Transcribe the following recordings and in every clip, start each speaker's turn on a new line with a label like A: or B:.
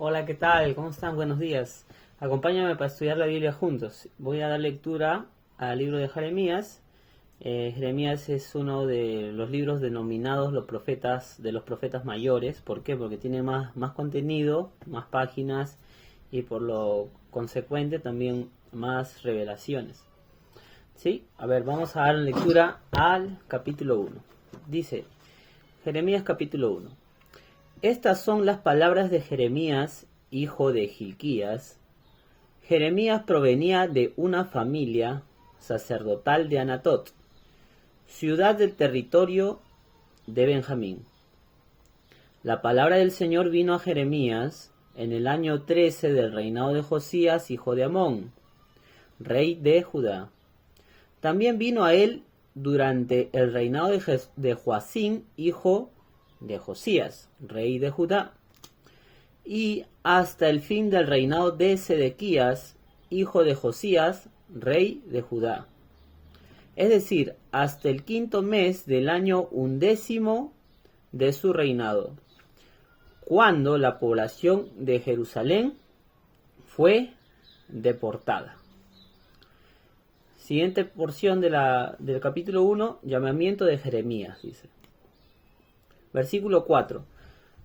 A: Hola, ¿qué tal? ¿Cómo están? Buenos días. Acompáñame para estudiar la Biblia juntos. Voy a dar lectura al libro de Jeremías. Jeremías es uno de los libros denominados los profetas mayores. ¿Por qué? Porque tiene más contenido, más páginas y por lo consecuente también más revelaciones. ¿Sí? A ver, vamos a dar lectura al capítulo 1. Dice, Jeremías capítulo 1. Estas son las palabras de Jeremías, hijo de Hilquías. Jeremías provenía de una familia sacerdotal de Anatot, ciudad del territorio de Benjamín. La palabra del Señor vino a Jeremías en el año 13 del reinado de Josías, hijo de Amón, rey de Judá. También vino a él durante el reinado de Joacim, hijo de Josías, rey de Judá, y hasta el fin del reinado de Sedequías, hijo de Josías, rey de Judá. Es decir, hasta el quinto mes del año 11 de su reinado, cuando la población de Jerusalén fue deportada. Siguiente porción del capítulo 1, llamamiento de Jeremías, dice. Versículo 4.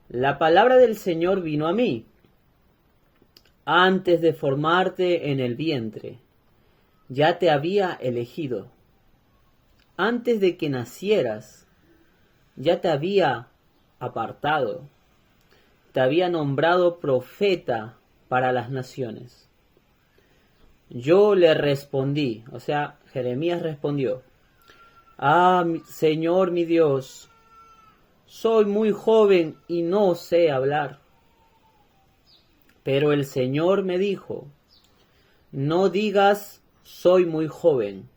A: La palabra del Señor vino a mí. Antes de formarte en el vientre, ya te había elegido. Antes de que nacieras, ya te había apartado. Te había nombrado profeta para las naciones. Yo le respondí, o sea, Jeremías respondió: Señor mi Dios, soy muy joven y no sé hablar. Pero el Señor me dijo: no digas soy muy joven,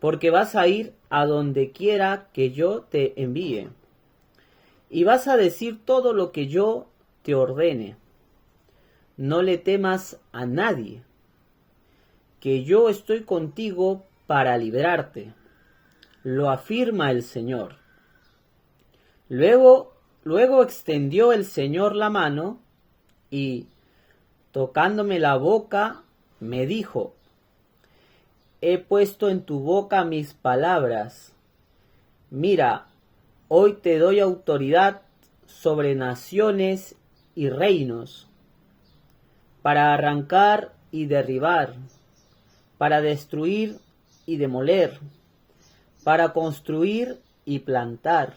A: porque vas a ir a donde quiera que yo te envíe, y vas a decir todo lo que yo te ordene. No le temas a nadie, que yo estoy contigo para librarte, lo afirma el Señor. Luego extendió el Señor la mano y, tocándome la boca, me dijo: he puesto en tu boca mis palabras. Mira, hoy te doy autoridad sobre naciones y reinos, para arrancar y derribar, para destruir y demoler, para construir y plantar.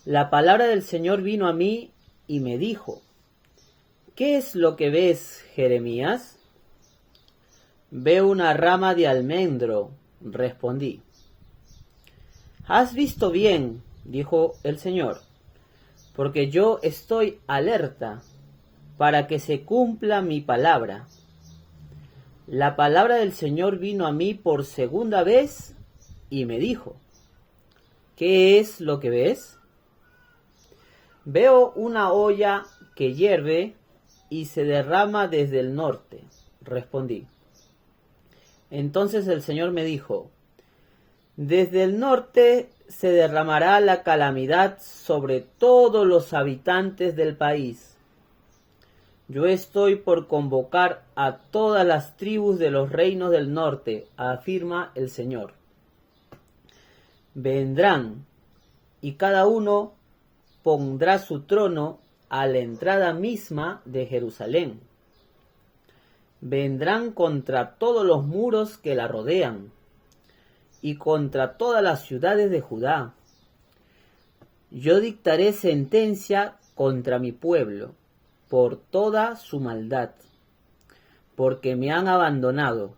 A: La palabra del Señor vino a mí y me dijo: ¿qué es lo que ves, Jeremías? Veo una rama de almendro, respondí. Has visto bien, dijo el Señor, porque yo estoy alerta para que se cumpla mi palabra. La palabra del Señor vino a mí por segunda vez y me dijo: ¿qué es lo que ves? Veo una olla que hierve y se derrama desde el norte, respondí. Entonces el Señor me dijo: desde el norte se derramará la calamidad sobre todos los habitantes del país. Yo estoy por convocar a todas las tribus de los reinos del norte, afirma el Señor. Vendrán, y cada uno pondrá su trono a la entrada misma de Jerusalén. Vendrán contra todos los muros que la rodean, y contra todas las ciudades de Judá. Yo dictaré sentencia contra mi pueblo, por toda su maldad, porque me han abandonado,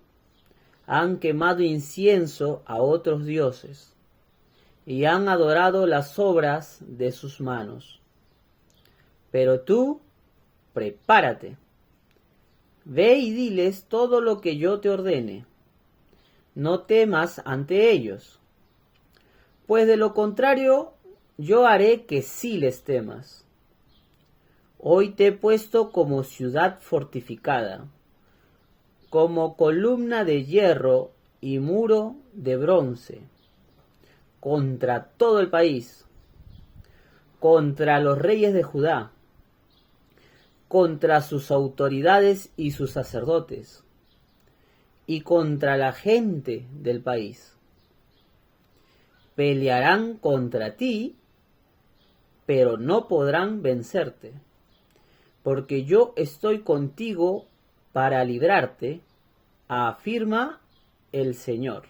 A: han quemado incienso a otros dioses, y han adorado las obras de sus manos. Pero tú, prepárate, ve y diles todo lo que yo te ordene. No temas ante ellos, pues de lo contrario yo haré que sí les temas. Hoy te he puesto como ciudad fortificada, como columna de hierro y muro de bronce, contra todo el país, contra los reyes de Judá, contra sus autoridades y sus sacerdotes, y contra la gente del país. Pelearán contra ti, pero no podrán vencerte, porque yo estoy contigo para librarte, afirma el Señor.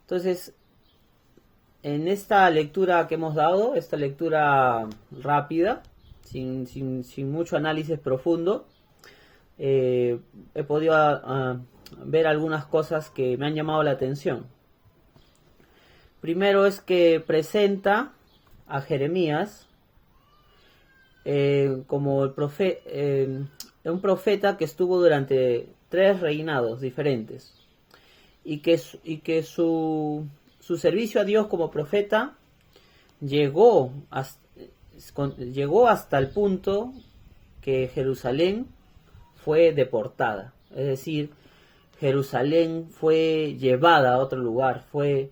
A: Entonces, en esta lectura que hemos dado, esta lectura rápida, sin mucho análisis profundo, he podido ver algunas cosas que me han llamado la atención. Primero es que presenta a Jeremías como un profeta que estuvo durante 3 reinados diferentes, y que su servicio a Dios como profeta llegó hasta el punto que Jerusalén fue deportada. Es decir, Jerusalén fue llevada a otro lugar, fue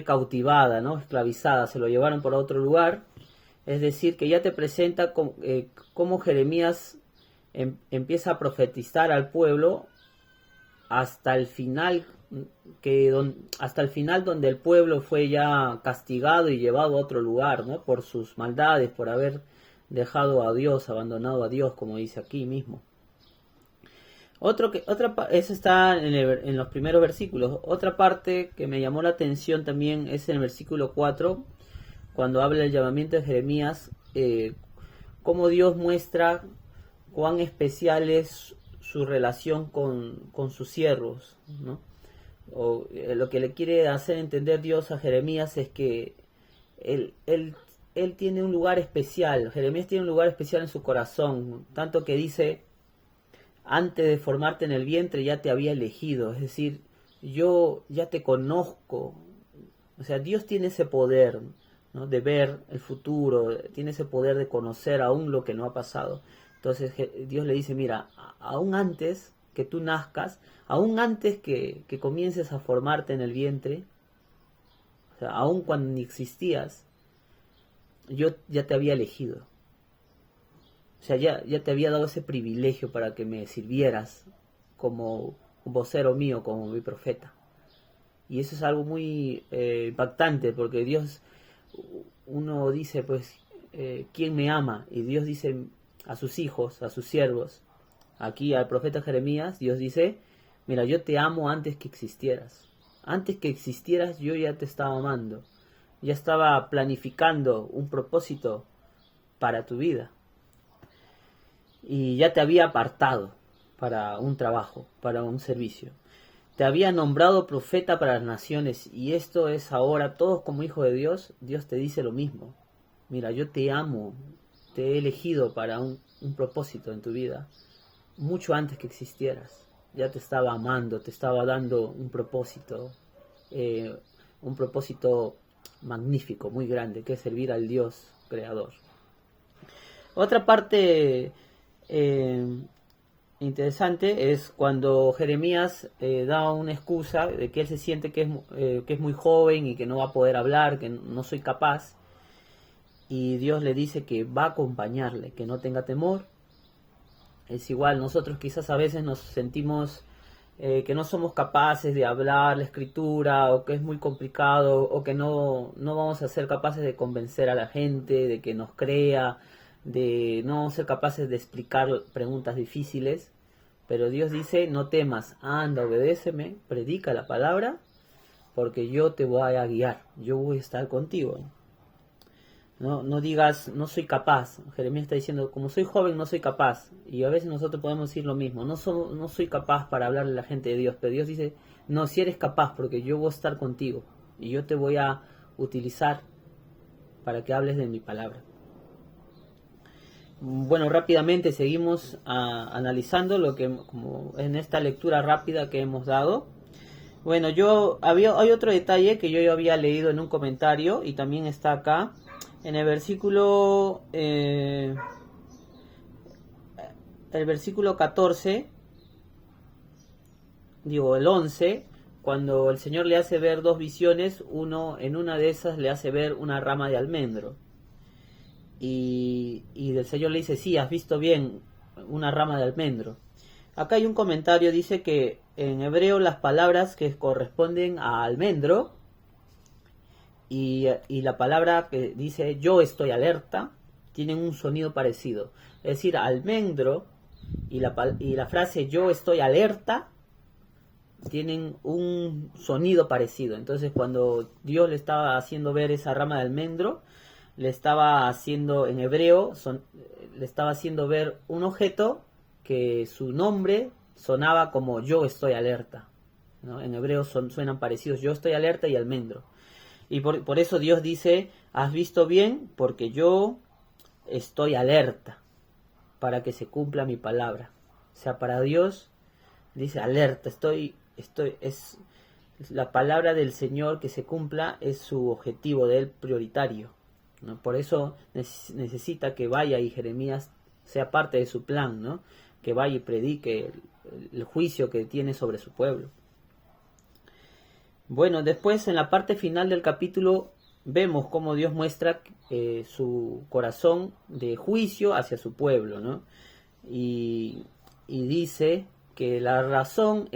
A: cautivada, ¿no? Esclavizada, se lo llevaron por otro lugar. Es decir, que ya te presenta cómo Jeremías empieza a profetizar al pueblo hasta el final, donde el pueblo fue ya castigado y llevado a otro lugar, ¿no? Por sus maldades, por haber dejado a Dios, abandonado a Dios, como dice aquí mismo. Eso está en los primeros versículos. Otra parte que me llamó la atención también es en el versículo 4, cuando habla del llamamiento de Jeremías, cómo Dios muestra cuán especial es su relación con sus siervos, ¿no? Lo que le quiere hacer entender Dios a Jeremías es que él tiene un lugar especial. Jeremías tiene un lugar especial en su corazón, tanto que dice: antes de formarte en el vientre ya te había elegido. Es decir, yo ya te conozco. O sea, Dios tiene ese poder, ¿no? De ver el futuro, tiene ese poder de conocer aún lo que no ha pasado. Entonces Dios le dice: mira, aún antes que tú nazcas, aún antes que comiences a formarte en el vientre, o sea, aún cuando ni existías, yo ya te había elegido. O sea, ya te había dado ese privilegio para que me sirvieras como un vocero mío, como mi profeta. Y eso es algo muy impactante, porque Dios, uno dice, pues, ¿quién me ama? Y Dios dice a sus hijos, a sus siervos, aquí al profeta Jeremías, Dios dice: mira, yo te amo antes que existieras. Antes que existieras yo ya te estaba amando. Ya estaba planificando un propósito para tu vida. Y ya te había apartado para un trabajo, para un servicio. Te había nombrado profeta para las naciones, y esto es ahora, todos como hijo de Dios, Dios te dice lo mismo. Mira, yo te amo, te he elegido para un propósito en tu vida, mucho antes que existieras. Ya te estaba amando, te estaba dando un propósito magnífico, muy grande, que es servir al Dios creador. Otra parte interesante es cuando Jeremías da una excusa de que él se siente que es muy joven y que no va a poder hablar, que no soy capaz, y Dios le dice que va a acompañarle, que no tenga temor. Es igual, nosotros quizás a veces nos sentimos que no somos capaces de hablar la escritura, o que es muy complicado, o que no vamos a ser capaces de convencer a la gente, de que nos crea, de no ser capaces de explicar preguntas difíciles. Pero Dios dice: no temas, anda, obedéceme, predica la palabra, porque yo te voy a guiar, yo voy a estar contigo. No digas, no soy capaz. Jeremías está diciendo, como soy joven, no soy capaz. Y a veces nosotros podemos decir lo mismo, no soy capaz para hablarle a la gente de Dios. Pero Dios dice: no, si eres capaz, porque yo voy a estar contigo, y yo te voy a utilizar para que hables de mi palabra. Bueno, rápidamente seguimos analizando lo que, como en esta lectura rápida que hemos dado. Bueno, hay otro detalle que yo había leído en un comentario, y también está acá en el versículo el versículo 14, el 11, cuando el Señor le hace ver 2 visiones. En una de esas le hace ver una rama de almendro. y el Señor le dice, sí, has visto bien una rama de almendro. Acá hay un comentario, dice que en hebreo las palabras que corresponden a almendro y la palabra que dice yo estoy alerta tienen un sonido parecido. Es decir, almendro y la frase yo estoy alerta tienen un sonido parecido. Entonces cuando Dios le estaba haciendo ver esa rama de almendro, le estaba haciendo en hebreo, le estaba haciendo ver un objeto que su nombre sonaba como yo estoy alerta, ¿no? En hebreo suenan parecidos, yo estoy alerta y almendro. Y por eso Dios dice, has visto bien porque yo estoy alerta para que se cumpla mi palabra. O sea, para Dios dice alerta, es la palabra del Señor que se cumpla, es su objetivo de él prioritario, ¿no? Por eso necesita que vaya y Jeremías sea parte de su plan, ¿no? Que vaya y predique el juicio que tiene sobre su pueblo. Bueno, después en la parte final del capítulo vemos cómo Dios muestra su corazón de juicio hacia su pueblo, ¿no? Y dice que la razón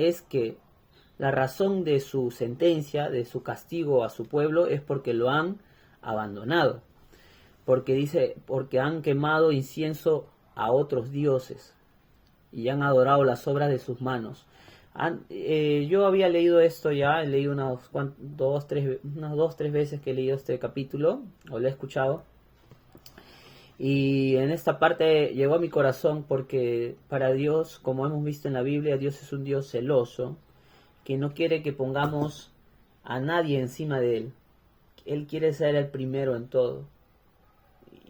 A: de su sentencia, de su castigo a su pueblo, es porque lo han abandonado. Porque han quemado incienso a otros dioses y han adorado las obras de sus manos. Yo había leído esto ya, he leído unas 2-3 veces que he leído este capítulo, o lo he escuchado. Y en esta parte llegó a mi corazón porque para Dios, como hemos visto en la Biblia, Dios es un Dios celoso, que no quiere que pongamos a nadie encima de Él. Él quiere ser el primero en todo.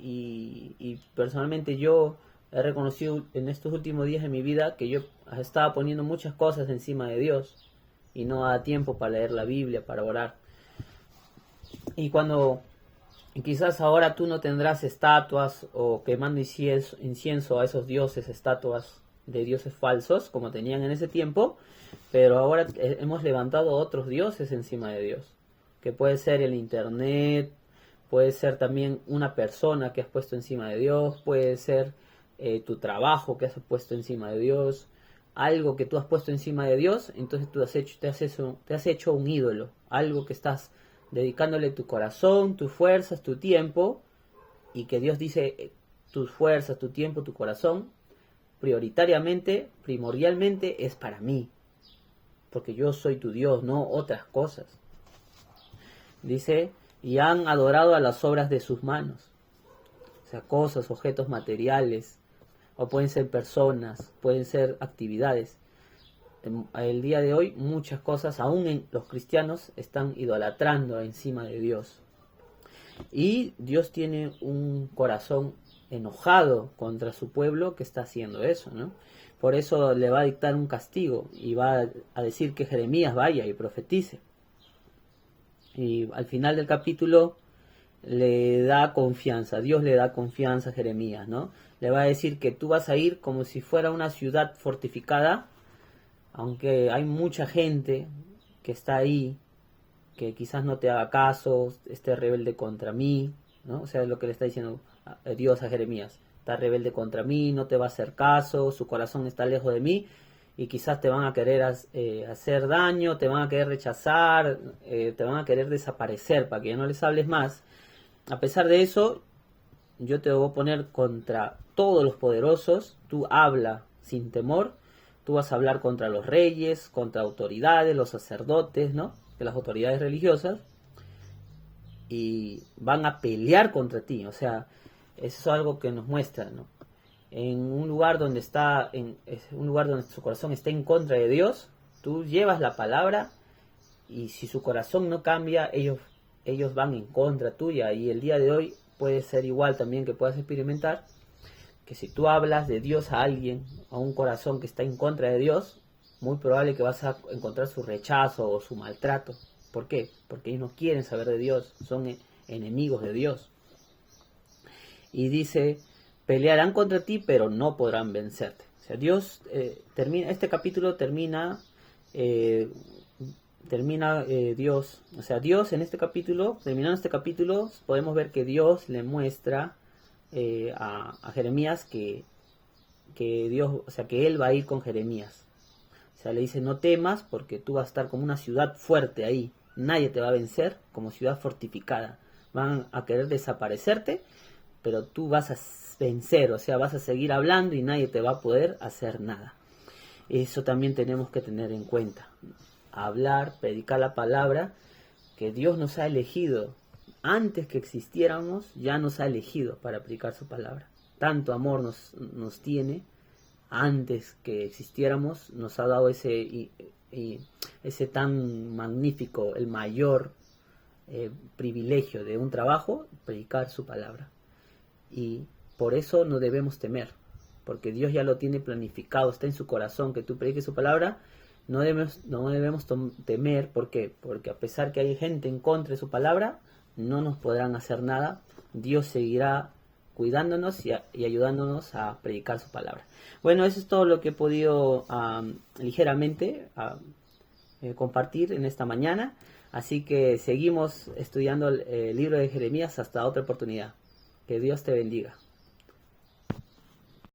A: Y personalmente yo he reconocido en estos últimos días de mi vida que yo estaba poniendo muchas cosas encima de Dios y no da tiempo para leer la Biblia, para orar. Y quizás ahora tú no tendrás estatuas o quemando incienso a esos dioses, estatuas de dioses falsos como tenían en ese tiempo, pero ahora hemos levantado otros dioses encima de Dios, que puede ser el internet, puede ser también una persona que has puesto encima de Dios, puede ser tu trabajo que has puesto encima de Dios, algo que tú has puesto encima de Dios, entonces te has hecho un ídolo, algo que estás dedicándole tu corazón, tus fuerzas, tu tiempo, y que Dios dice tus fuerzas, tu tiempo, tu corazón, primordialmente es para mí, porque yo soy tu Dios, no otras cosas. Dice, y han adorado a las obras de sus manos, o sea, cosas, objetos materiales, o pueden ser personas, pueden ser actividades. El día de hoy muchas cosas, aún los cristianos, están idolatrando encima de Dios. Y Dios tiene un corazón enojado contra su pueblo que está haciendo eso, ¿no? Por eso le va a dictar un castigo y va a decir que Jeremías vaya y profetice. Y al final del capítulo le da confianza, Dios le da confianza a Jeremías, ¿no? Le va a decir que tú vas a ir como si fuera una ciudad fortificada, aunque hay mucha gente que está ahí, que quizás no te haga caso, esté rebelde contra mí, ¿no? O sea, es lo que le está diciendo Dios a Jeremías. Está rebelde contra mí, no te va a hacer caso, su corazón está lejos de mí, y quizás te van a querer hacer daño, te van a querer rechazar, te van a querer desaparecer para que ya no les hables más. A pesar de eso, yo te voy a poner contra todos los poderosos, tú habla sin temor, tú vas a hablar contra los reyes, contra autoridades, los sacerdotes, ¿no? De las autoridades religiosas, y van a pelear contra ti. O sea, eso es algo que nos muestra, ¿no? En un lugar donde su corazón está en contra de Dios, tú llevas la palabra, y si su corazón no cambia, ellos van en contra tuya. Y el día de hoy puede ser igual también, que puedas experimentar que si tú hablas de Dios a alguien, a un corazón que está en contra de Dios, muy probable que vas a encontrar su rechazo o su maltrato. ¿Por qué? Porque ellos no quieren saber de Dios, son enemigos de Dios. Y dice, pelearán contra ti, pero no podrán vencerte. O sea, Dios este capítulo termina Dios, o sea, Dios en este capítulo, terminando este capítulo, podemos ver que Dios le muestra a Jeremías que Dios, o sea, que él va a ir con Jeremías. O sea, le dice, no temas porque tú vas a estar como una ciudad fuerte ahí. Nadie te va a vencer, como ciudad fortificada. Van a querer desaparecerte, pero tú vas a vencer, o sea, vas a seguir hablando y nadie te va a poder hacer nada. Eso también tenemos que tener en cuenta. Hablar, predicar la palabra, que Dios nos ha elegido. Antes que existiéramos, ya nos ha elegido para predicar su palabra. Tanto amor nos tiene, antes que existiéramos, nos ha dado ese tan magnífico, el mayor privilegio de un trabajo, predicar su palabra. Y por eso no debemos temer, porque Dios ya lo tiene planificado, está en su corazón que tú prediques su palabra. No debemos temer, ¿por qué? Porque a pesar que hay gente en contra de su palabra, no nos podrán hacer nada. Dios seguirá cuidándonos y ayudándonos a predicar su palabra. Bueno, eso es todo lo que he podido ligeramente compartir en esta mañana. Así que seguimos estudiando el libro de Jeremías hasta otra oportunidad. Que Dios te bendiga.